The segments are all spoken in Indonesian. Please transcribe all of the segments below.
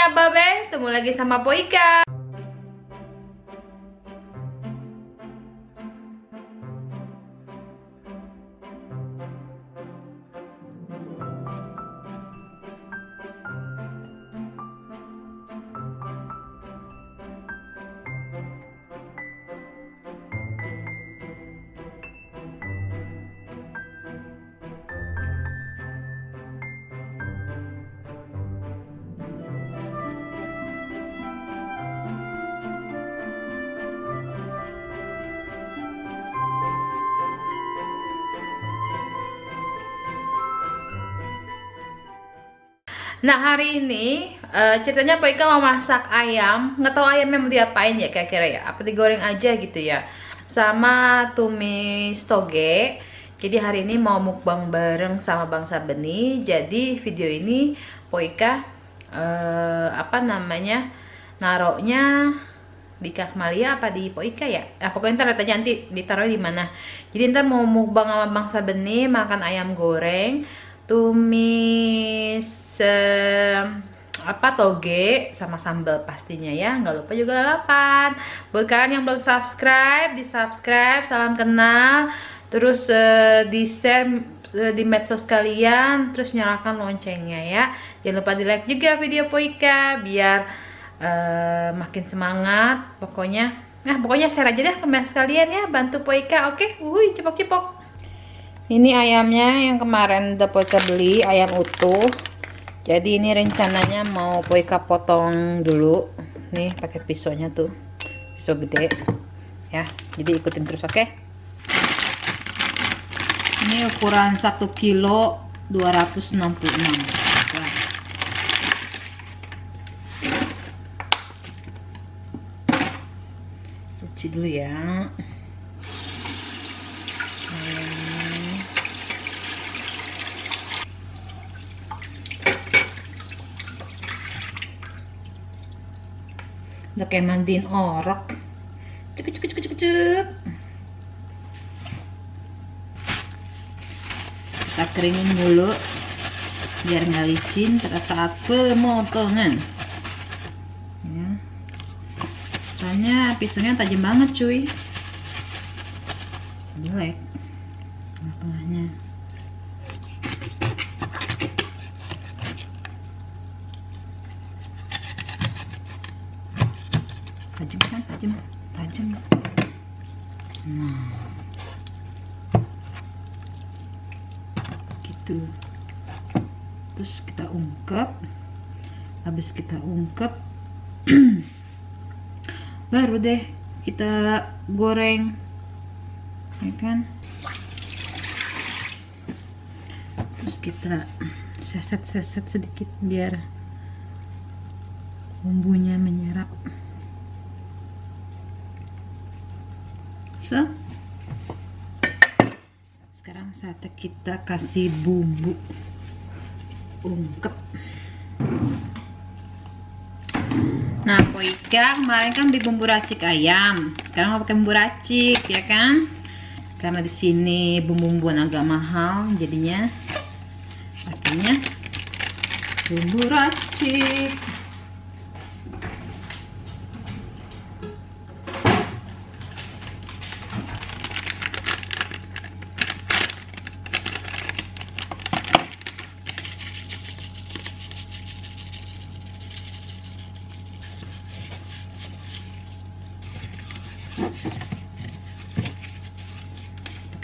semuanya, Babe. Ketemu lagi sama Poika. Nah, hari ini ceritanya Poika mau masak ayam. Nggak tahu ayamnya mau diapain ya kira-kira ya. Apa digoreng aja gitu ya. Sama tumis toge. Jadi hari ini mau mukbang bareng sama Bang Sabeni. Jadi video ini Poika naroknya di Kak Malia apa di Poika ya? Pokoknya ntar lihat aja nanti ditaruh di mana. Jadi ntar mau mukbang sama Bang Sabeni makan ayam goreng, tumis toge sama sambal pastinya ya. Nggak lupa juga lalapan. Buat kalian yang belum subscribe, di subscribe, salam kenal, terus di share di medsos kalian, terus nyalakan loncengnya ya. Jangan lupa di like juga video Poika biar makin semangat. Pokoknya share aja deh ke medsos kalian ya, bantu Poika. Oke, cepok-cepok. Ini ayamnya yang kemarin udah Poika beli, ayam utuh. Jadi ini rencananya mau Poika potong dulu. Nih pakai pisaunya tuh, pisau gede ya. Jadi ikutin terus, oke? Ini ukuran 1 kilo 266. Nah. Cuci dulu ya. Udah kayak mandiin orok. Cek. Kita keringin dulu biar nggak licin pada saat pemotongan ya. Soalnya pisaunya tajam banget cuy, jelek tengah-tengahnya. Tajam. Nah, gitu. Terus kita ungkep. Habis kita ungkep baru deh kita goreng, ya kan? Terus kita seset sedikit biar bumbunya menyerap. So, sekarang saatnya kita kasih bumbu ungkep. Nah, Poika kemarin kan beli bumbu racik ayam, sekarang mau pakai bumbu racik ya kan? Karena di sini bumbu-bumbuan agak mahal, jadinya pakainya bumbu racik.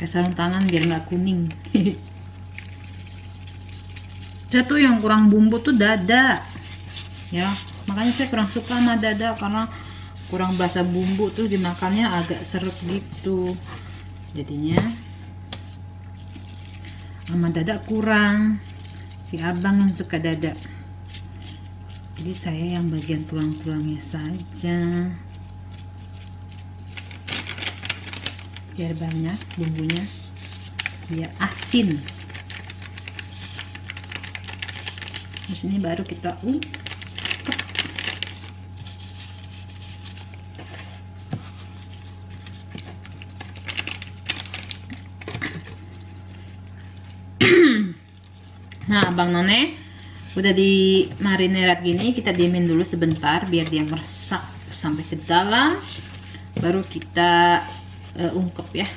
Pakai sarung tangan biar nggak kuning. Saya tuh yang kurang bumbu tuh dada ya, makanya saya kurang suka sama dada karena kurang berasa bumbu, tuh dimakannya agak seret gitu. Jadinya sama dada kurang. Si abang yang suka dada, jadi saya yang bagian tulang-tulangnya saja biar banyak bumbunya, biar asin. Terus ini baru kita Nah, Abang None Udah di marinerat gini, kita diemin dulu sebentar biar dia meresap sampai ke dalam, baru kita ungkep ya.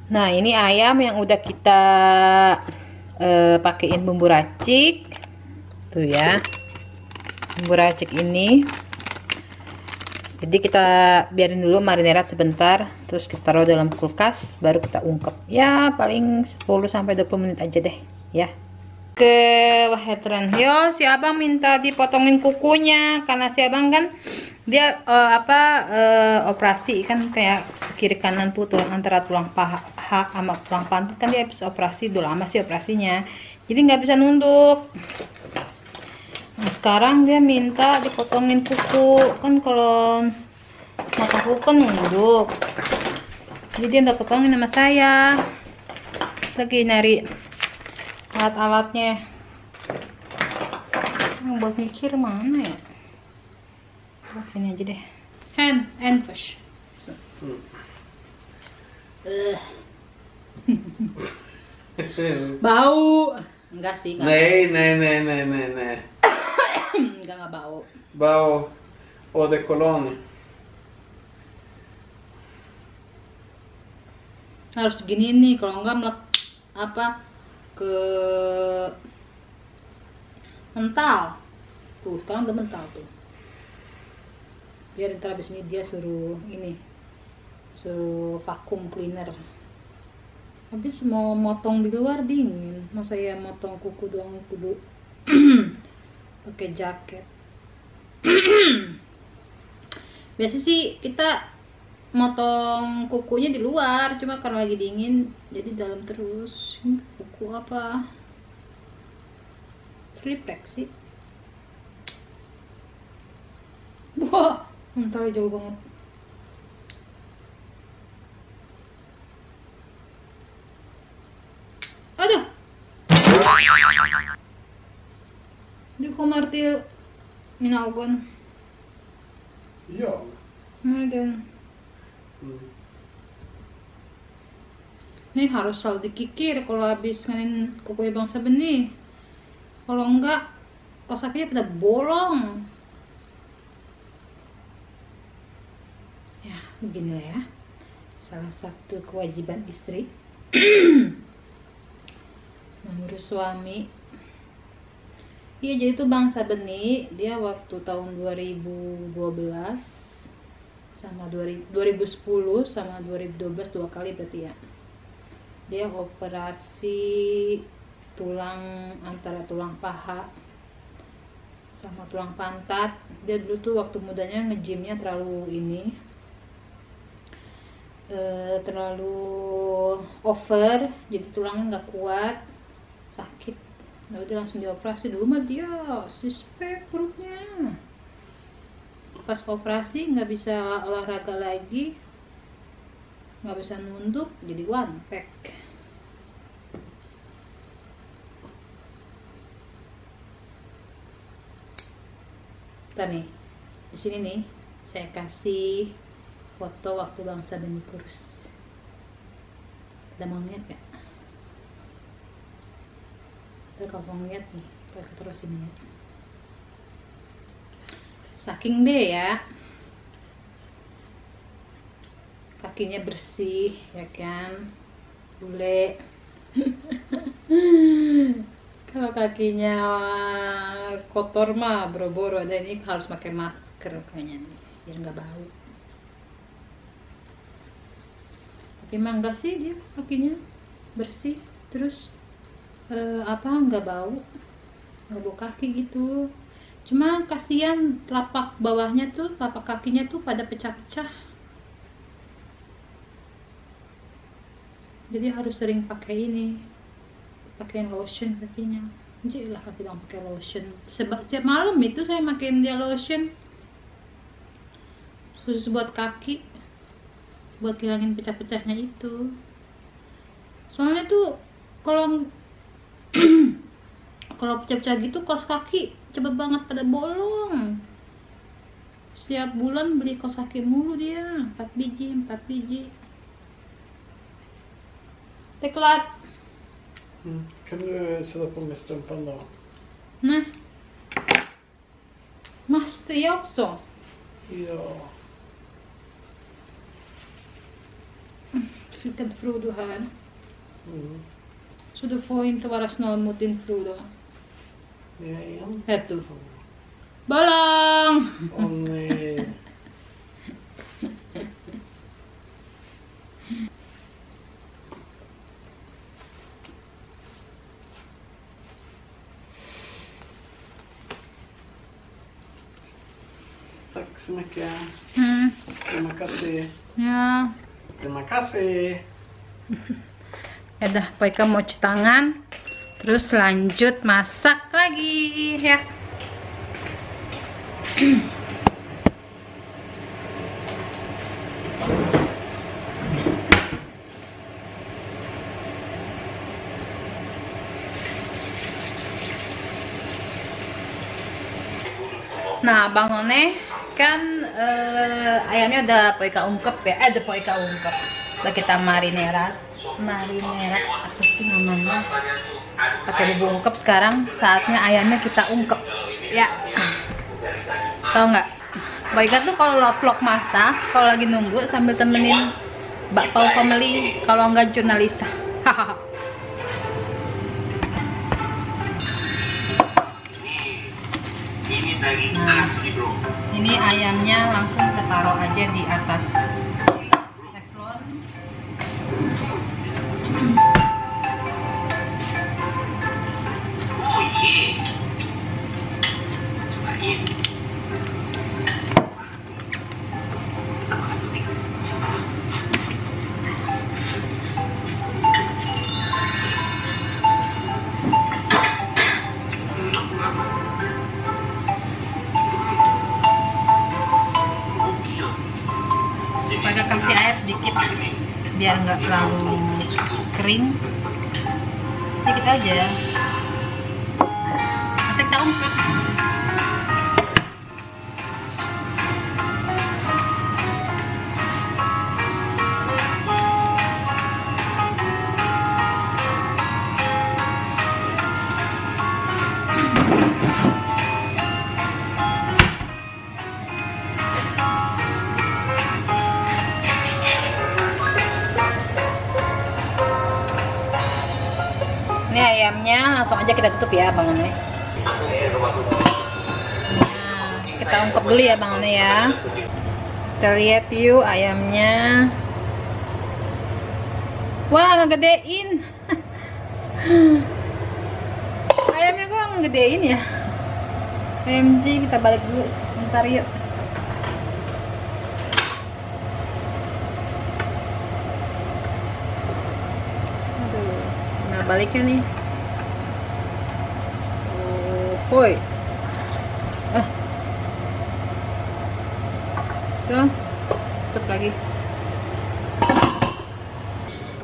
Nah, ini ayam yang udah kita pakein bumbu racik. Tuh ya. Bumbu racik ini. Jadi kita biarin dulu marinerat sebentar, terus kita taruh dalam kulkas, baru kita ungkep. Ya, paling 10 sampai 20 menit aja deh, ya. Ke wahetran. Yo, si abang minta dipotongin kukunya karena si abang kan dia operasi kan, kayak kiri kanan tuh tulang antara tulang paha sama tulang pantat kan, dia habis operasi, udah lama sih operasinya, jadi nggak bisa nunduk. Nah, sekarang dia minta dipotongin kuku, kan kalau mata kuku kan nunduk, jadi dia udah potongin sama saya. Lagi nyari alat-alatnya yang buat mikir mana ya. Ini aja deh, hand wash. Bau enggak sih, enggak. Nej. Enggak bau. Bau eau de cologne. Harus gini nih, kalau enggak ke mental. Tuh, sekarang udah mental tuh. Biar ntar abis ini dia suruh vakum cleaner. Habis mau motong di luar dingin, masa ya motong kuku doang kudu pakai jaket. Biasa sih kita motong kukunya di luar, cuma karena lagi dingin jadi dalam terus. Ini kuku apa? Triplek sih. Wah, mentalnya jauh banget. Aduh. Di ko martil inaugon. Ja. Den. Ini harus selalu dikikir kalau habis nganin kukunya Bang Sabeni. Kalau enggak, kos kakinya pada bolong. Ya, beginilah ya. Salah satu kewajiban istri. Mengurus suami. Iya, jadi itu Bang Sabeni, dia waktu tahun 2012 sama 2010 sama 2012 2 kali berarti ya. Dia operasi tulang antara tulang paha sama tulang pantat. Dia dulu tuh waktu mudanya nge-gymnya terlalu over, jadi tulangnya nggak kuat, sakit. Nah, udah langsung dioperasi. Dulu mah dia suspek perutnya. Pas operasi nggak bisa olahraga lagi, nggak bisa nunduk, jadi one pack. Ntar nih, di sini nih saya kasih foto waktu Bang Sabeni kurus. Ada mau lihat gak? Kalau mau lihat nih, kita terus ini ya. Saking B ya, kakinya bersih ya kan, bule. Kalau kakinya kotor mah boro-boro, dan ini harus pakai masker kayaknya nih biar nggak bau. Tapi emang enggak sih, dia kakinya bersih, terus nggak bau kaki gitu. Cuma kasihan telapak bawahnya tuh, telapak kakinya tuh pada pecah-pecah. jadi harus sering pakai ini, pakai lotion kakinya. Anjir lah kaki dong pakai lotion. Setiap malam itu saya makin dia lotion khusus buat kaki, buat hilangin pecah-pecahnya itu. Soalnya tuh kalau kalau pecah-pecah gitu kaos kaki cepet banget pada bolong. Setiap bulan beli kaos kaki mulu dia, 4 biji. Det är klart. Kan du sätta på mig strumpan då? Nej. Måste jag också? Ja. Fick inte Frodo här. Så du får inte vara snål mot din Frodo. Jag är inte Vet du. så. Bolong! Åh nej. Tack så mycket. Terima kasih. Ya. Terima kasih. Ya udah, Poika mau cuci tangan. Terus lanjut masak lagi ya. Nah, Bang None kan ayamnya udah Poika ungkep ya. Udah Poika ungkep. Udah kita marinerat apa sih namanya? Pakai bumbu ungkep. Sekarang saatnya ayamnya kita ungkep. Ya. Tahu nggak? Poika tuh kalau vlog masak, kalau lagi nunggu sambil temenin Mbak Pau family, kalau nggak jurnalisa. Hahaha. Nah, ini ayamnya langsung kita taruh aja di atas teflon. Pakai kasih air sedikit biar nggak terlalu kering, sedikit aja. Nanti kita ungkep. Ini ayamnya langsung aja kita tutup ya Bang One. Nah, kita ungkep dulu ya Bang One ya. Kita lihat yuk ayamnya. Wah, ngegedein. Ayamnya kok ngegedein ya. OMG, kita balik dulu sebentar yuk. Baliknya nih. Oh, woi. So, tutup lagi.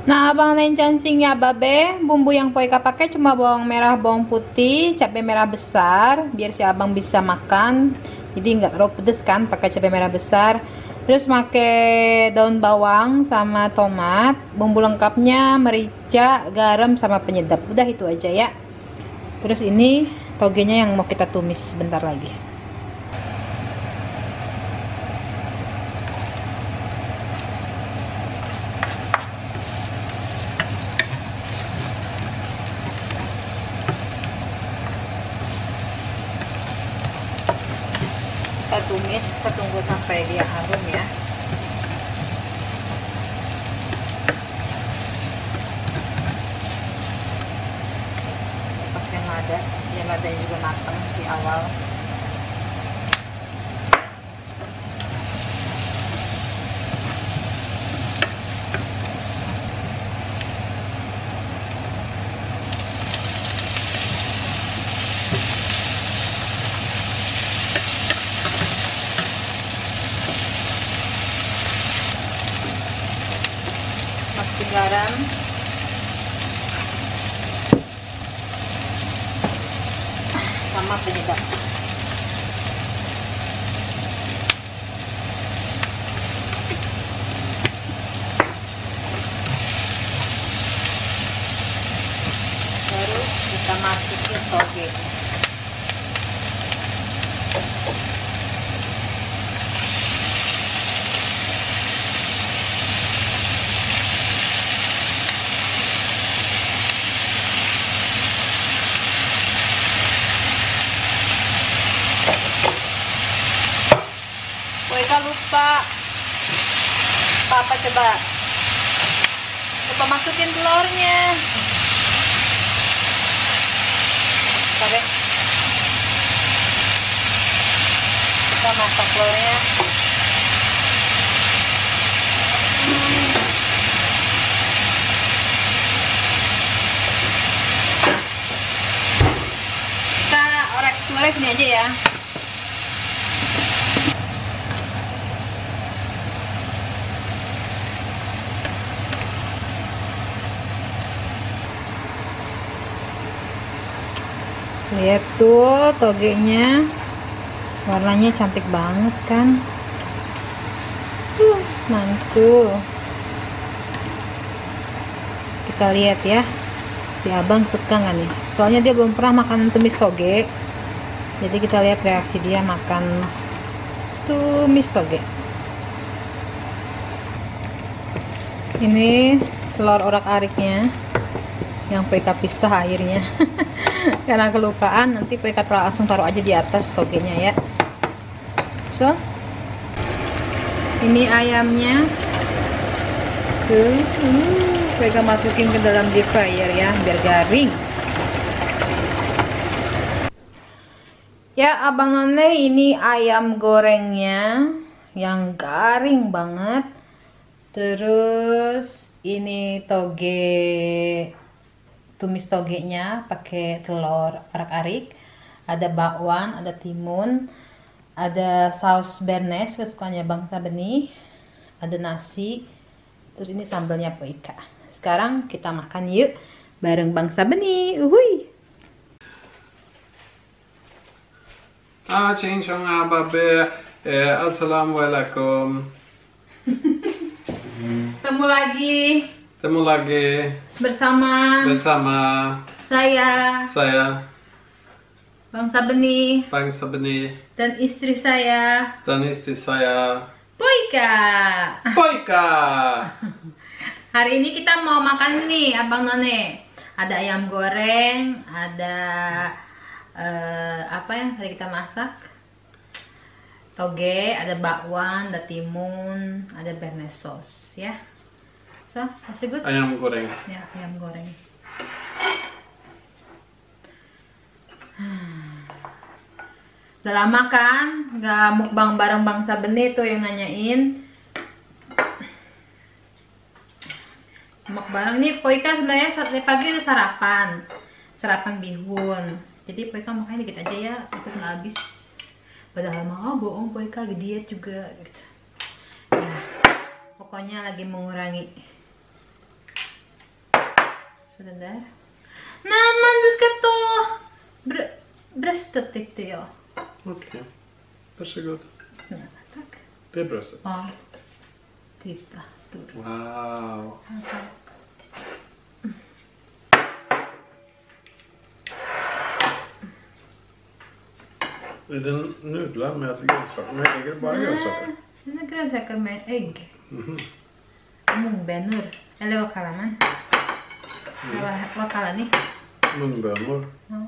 Nah, abang lain cancingnya babe. Bumbu yang Poika pakai cuma bawang merah, bawang putih, cabai merah besar, biar si abang bisa makan. Jadi nggak terlalu pedes kan, pakai cabai merah besar. Terus pakai daun bawang sama tomat. Bumbu lengkapnya merica, garam sama penyedap. Udah itu aja ya. Terus ini togenya yang mau kita tumis sebentar lagi. Kita tumis, kita tunggu sampai dia harum ya. Pakai lada, ya ladanya juga matang di awal. masukin garam, sama penyedap. Terus kita masukin toge. Lupa apa coba masukin telurnya. Oke, kita masak telurnya. Kita orek ini aja ya. Lihat tuh togenya, warnanya cantik banget kan, mantul. Kita lihat ya, si abang suka nggak nih? Soalnya dia belum pernah makan tumis toge, jadi kita lihat reaksi dia makan tumis toge. Ini telur orak-ariknya yang PK pisah airnya. Karena kelupaan, nanti PK langsung taruh aja di atas togenya ya. So, ini ayamnya tuh, PK masukin ke dalam deep fryer ya, biar garing. Ya abang none, ini ayam gorengnya yang garing banget. Terus ini toge, tumis togenya pakai telur arak-arik, ada bakwan, ada timun, ada saus bernes kesukaannya Bang Sabeni, ada nasi, terus ini sambalnya Poika. Sekarang kita makan yuk bareng Bang Sabeni. Uhuy. Assalamualaikum. Ketemu lagi bersama saya Bang Sabeni dan istri saya Poika. Hari ini kita mau makan nih abang none, ada ayam goreng, ada apa yang tadi kita masak, toge, ada bakwan, ada timun, ada bernes sauce ya. So, masih good? Ayam goreng. Ya, ayam goreng. Udah lama kan nggak mukbang bareng Bang Sabeni tuh yang nanyain. Mukbang nih Poika sebenarnya pagi itu sarapan bihun. Jadi Poika makanya dikit aja ya, takut nggak habis. Padahal mau bohong, Poika lagi diet juga gitu. Ya, pokoknya lagi mengurangi. Sudah dah. Naman dus kato bröstet tyckte jag. Okej. Varsågod. Ja, tack. Det är bröstet. Ja. Titta, stor. Wow. Är det nudlar med grönsaker? Men är det bara grönsaker? Den är grönsaker med ägg. Mhm. Mungbönor. Eller vad kallar man? Vad kallar ni? Mungbönor. Ja.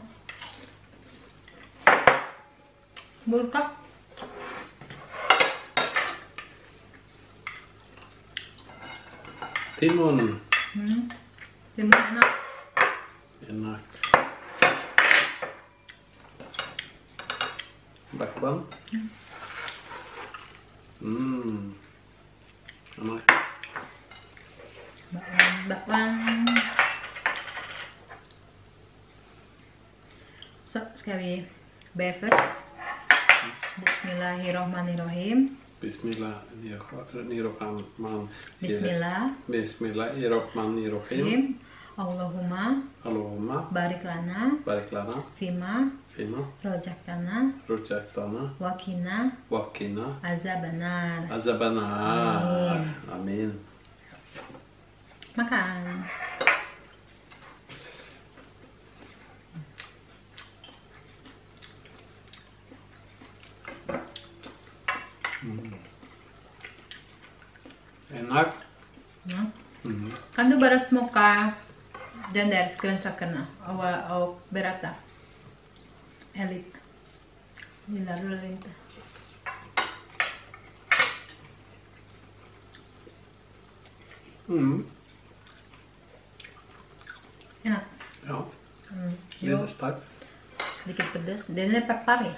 Burka. Timun. Timun enak. Enak. Bakwan. Enak. Bakwan. So, ska vi be först. Bismillahirrahmanirrahim. Bismillahirrahmanirrahim. Bismillahirrahmanirrahim. Allahumma barik lana fima rojaktana wakina azabanar. Amin. Makan. Enak. Ja. Kan du bara smaka den där grönsakerna och berätta Elit. Gillar du eller inte? Enak? Ja. Lite starkt. Sedikit pedas. Den är peppar ya?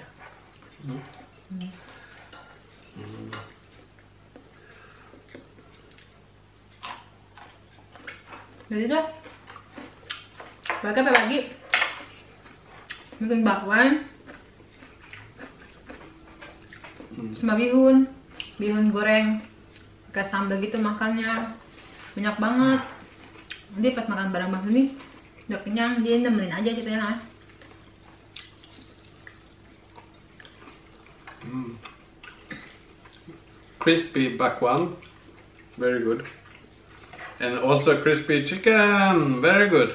Jadi dah mereka pagi bikin bakwan sama bihun goreng pakai sambal gitu, makannya banyak banget. Nanti pas makan bareng-bareng ini udah kenyang, jadi nemenin aja ceritanya. Crispy bakwan, very good. And also crispy chicken, very good.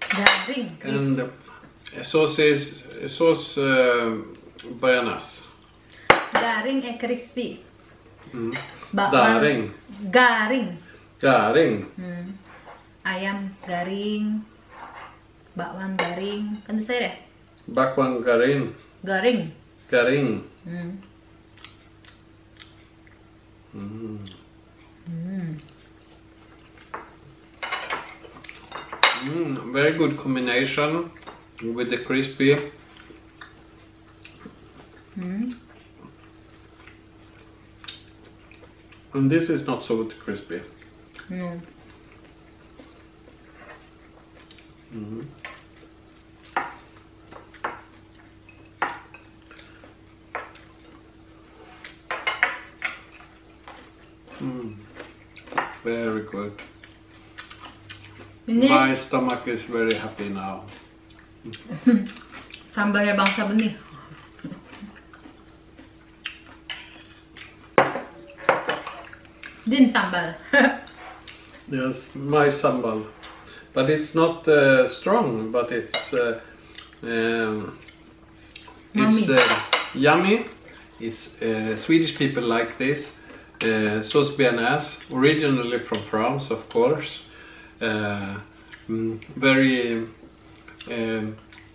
Garing, And sauce bananas. garing crispy. Garing. Ayam garing, bakwan garing, kan tuh saya deh. Bakwan garing. Garing. Very good combination with the crispy. And this is not so crispy. Very good. Ini My stomach is very happy now. sambalnya Bang Sabeni. Din sambal. Yes, my sambal. But it's not strong, but it's yummy. It's Swedish people like this. Sauce béarnaise, originally from France, of course. Very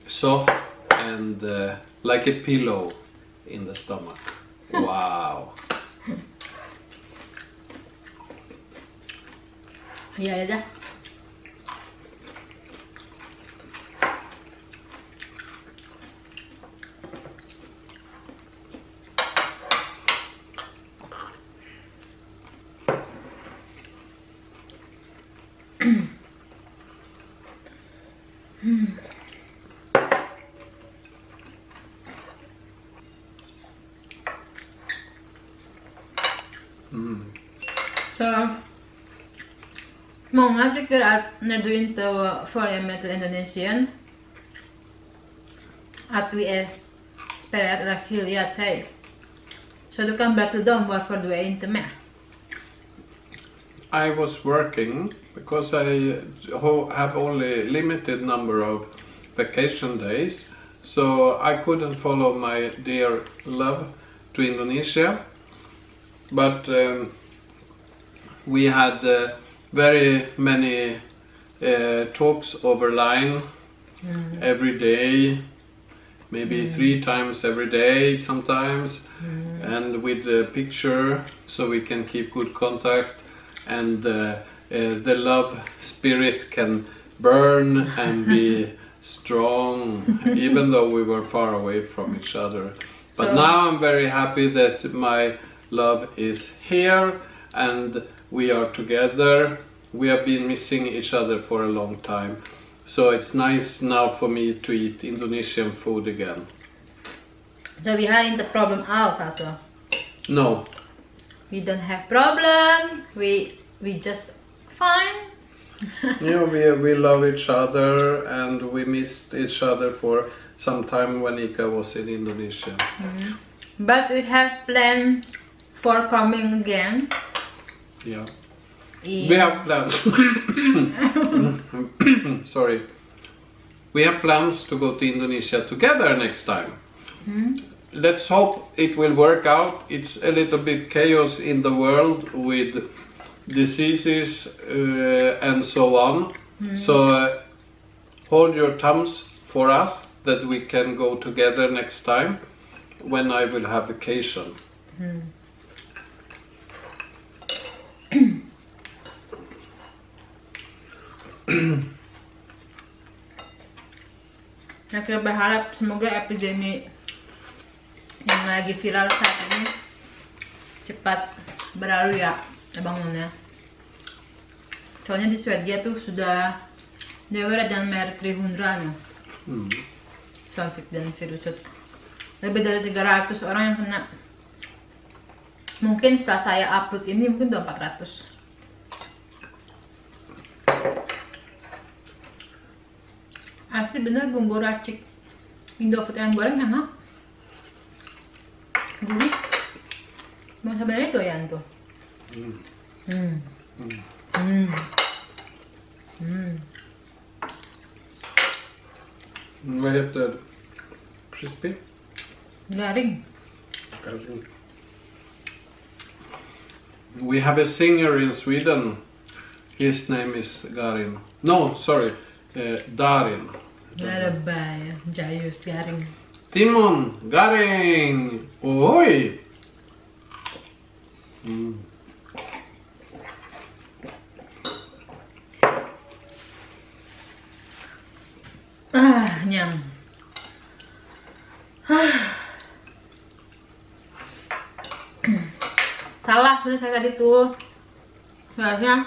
soft and like a pillow in the stomach. Wow. Iya dah. Så många tycker att när du inte följer med till Indonesien att vi är spärrade eller skilja sig. Så du kan berätta dem varför du är inte med. I was working because I have only limited number of vacation days, so I couldn't follow my dear love to Indonesia. But we had very many talks over line every day, maybe 3 times every day sometimes, and with the picture so we can keep good contact, and the love spirit can burn and be strong even though we were far away from each other. But so, now I'm very happy that my love is here and we are together. We have been missing each other for a long time, so it's nice now for me to eat Indonesian food again. So vi har inte problem alls alltså. No. We don't have problem. We just fine. Yeah, we love each other and we missed each other for some time when Ika was in Indonesia. But we have planned for coming again. Yeah. We have plans. Sorry. We have plans to go to Indonesia together next time. Let's hope it will work out. It's a little bit chaos in the world with diseases and so on. So hold your thumbs for us that we can go together next time when I will have vacation. Nah, kita berharap semoga epidemi yang lagi viral saat ini cepat berlalu ya, abang ya. Soalnya di Swedia tuh sudah redan mer 300 ya. Som fick den viruset. Lebih dari 300 orang yang kena. Mungkin setelah saya upload ini mungkin udah 400. Asli bener bumbu racik Indofood ayam goreng enak. Gurih. Mau sebenarnya doyan tuh. Vad heter crispy? Garing. We have a singer in Sweden. His name is Garin. No, sorry, Darin. Larabay, Jayus garing. Timon, Garing. Oi. Nyam. Salah sebenarnya saya tadi tuh. Sebenarnya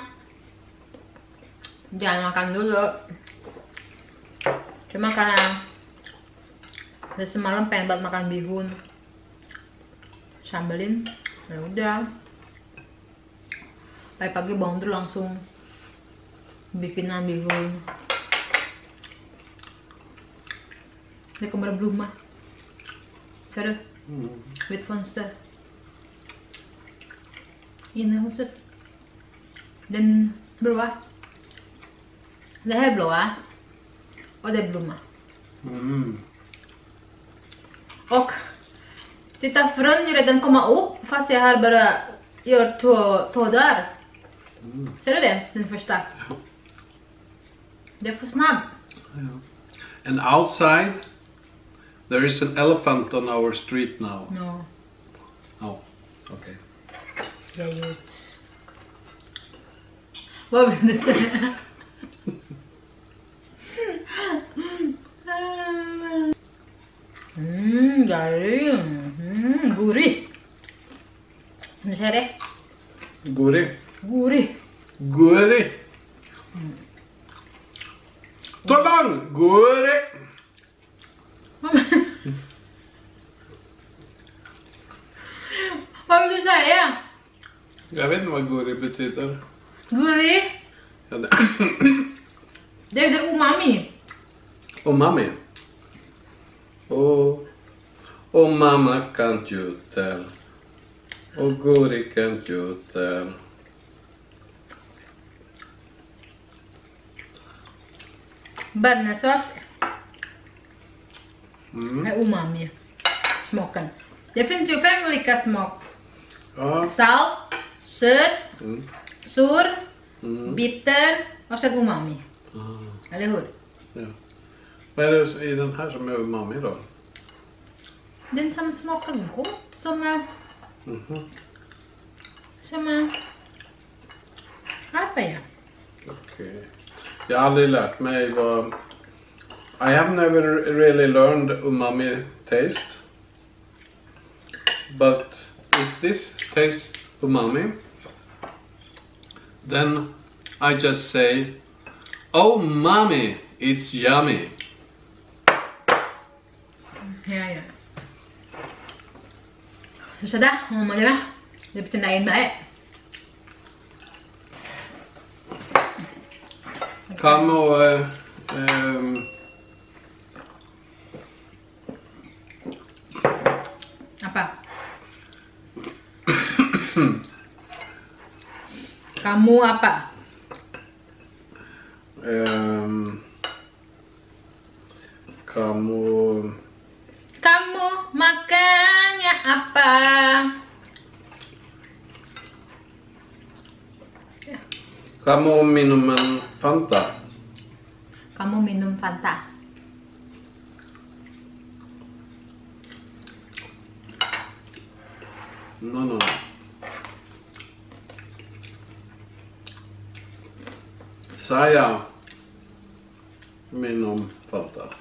jangan makan dulu. Cuma karena dari semalam pengen banget makan bihun, sambelin, ya udah. Pagi-pagi bangun tuh langsung bikinan bihun. Det kommer att blomma. Ser du? Vid ett fönster. Inne i huset. Den blåa. Det här är blåa. Och det är blomma. Och titta, frön ju redan komma upp fast jag har bara gjort två dagar. Ser du det? Den första. Det är för snabbt. And outside there is an elephant on our street now. No. Oh, okay. Yaitu. Vad vill du säga? Garing. Gurih. Nu säger det. Gurih. Gurih. Gurih. Tolong, gurih. Vad vill du säga? Jag vet inte vad gurih betyder. Gurih? Ja, Det är umami. Umami. Oh mama, can't you tell? Oh gurih, can't you tell? Bearnaisesås är umami. Smaken. Det finns ju 5 olika smak. Ja. Salt, söt, sur, bitter och sen umami. Eller hur? Ja. Vad är det i den här som är umami då? Den som smakar gott, som är... Som är... Apa ya? Okej. Jag har aldrig lärt mig vad... I have never really learned umami taste. But if this tastes umami, then I just say, oh mommy, it's yummy. Ja. Susah dah ngomongnya mah. Dia bercandain baik. Kamu apa? Kamu apa? Kamu makannya apa? Kamu minuman Fanta. Kamu minum Fanta. No. Saya minum Fanta.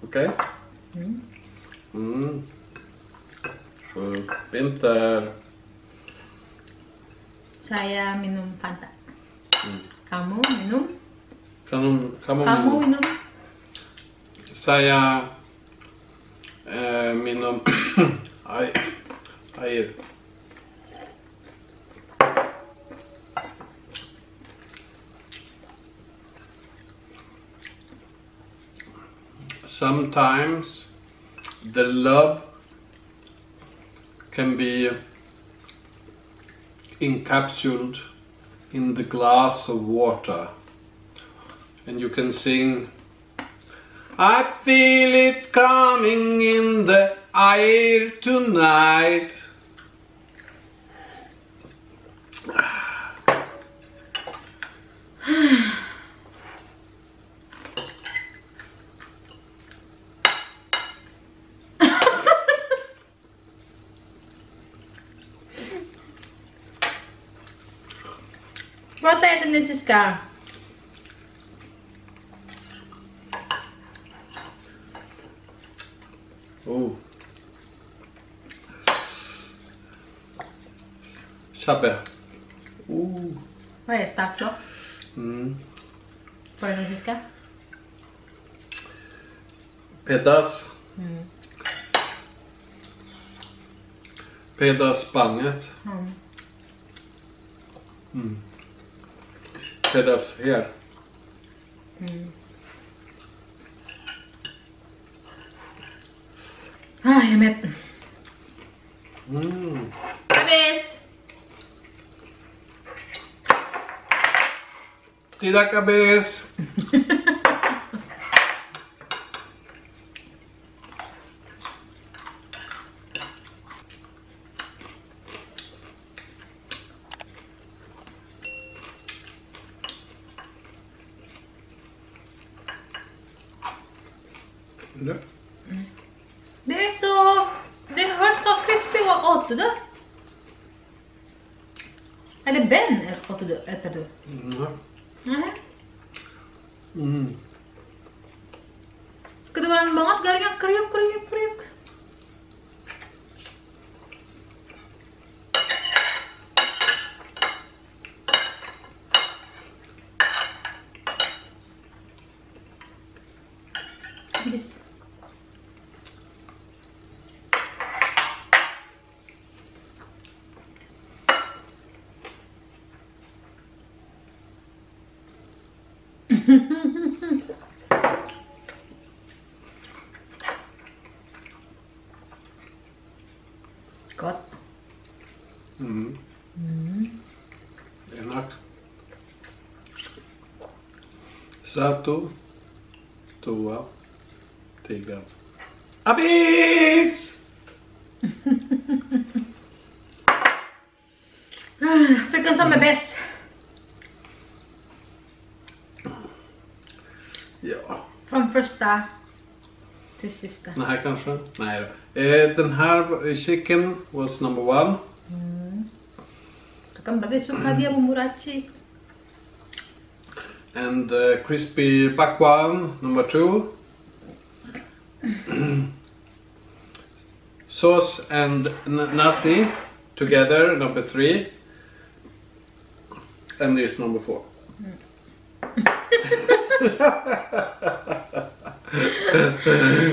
Okej? Pintar. Saya minum Fanta. Kamu minum? Kamu minum? Saya minum air. Sometimes the love can be encapsulated in the glass of water, and you can sing, I feel it coming in the air tonight. Prata Indonesia. Oh. Siapa? Vad är starkt då? På Indonesia? Pedas. Pedasbanget. Pedas här. Ah, jag är mätt. Habis. Tidak habis. Det hörs så krispigt åt du. Eller Ben äter du? Kedengaran banget garingnya kriuk. Habis. Gott. Enak. 1, 2, 3. Habis! Vilken som är bäst? Ja. Från första till sista. Den här kanske? Nej då. Den här chicken was number 1. Kan berarti suka dia bumbu racik. And crispy bakwan number 2. Sauce and nasi together number 3. And this number 4.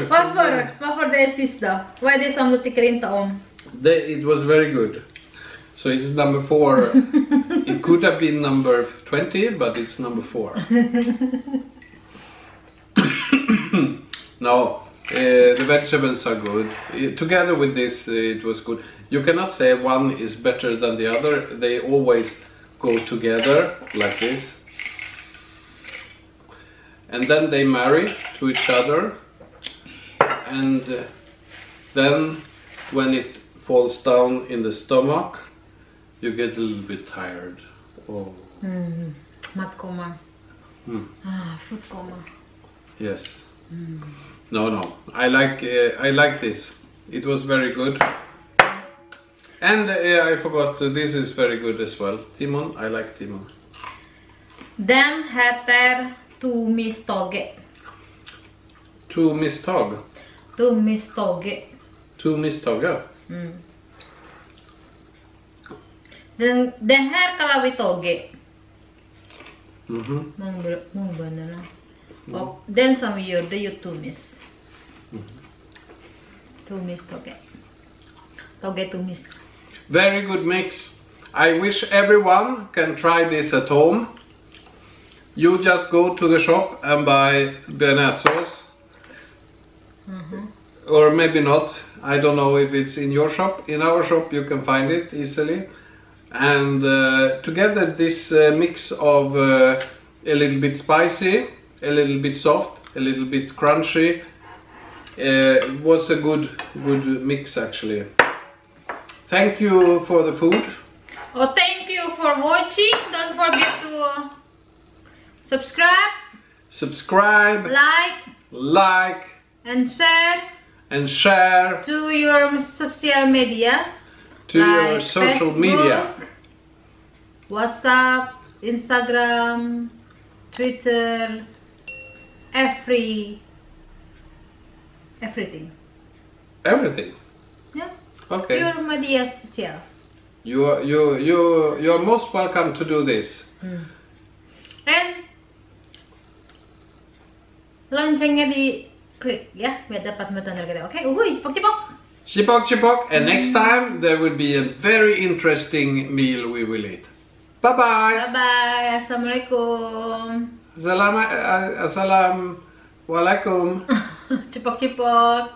Varför det är sist då? Vad är det som du tycker inte om? It was very good. So it's number 4. It could have been number 20, but it's number 4. No, the vegetables are good. Together with this, it was good. You cannot say one is better than the other. They always go together like this. And then they marry to each other. And then when it falls down in the stomach, you get a little bit tired. Oh. Matkoma. Food coma. Yes. No. I like this. It was very good. And I forgot. This is very good as well. Timon. I like Timon. Den heter Toge Toge. To misstag. Toge Toge. To misstag. Den här kallar vi Toge. Mångbönderna. Och den som vi gjorde ju tumis. Tumis Toge. Toge tumis. Very good mix. I wish everyone can try this at home. You just go to the shop and buy bearnaisesauce. Or maybe not. I don't know if it's in your shop. In our shop you can find it easily. And together this mix of a little bit spicy, a little bit soft, a little bit crunchy was a good mix actually. Thank you for the food. Oh, thank you for watching. Don't forget to subscribe, like and share to your social media. Your social Facebook, media. WhatsApp, Instagram, Twitter, everything. Everything. Yeah. Okay. Your media social. You are most welcome to do this. And loncengnya di klik ya biar dapat notifikasi kita. Oke, cepok-cepok. Chipok, and next time there will be a very interesting meal we will eat. Bye bye. Assalamualaikum. Assalamualaikum. Cepok-cepok.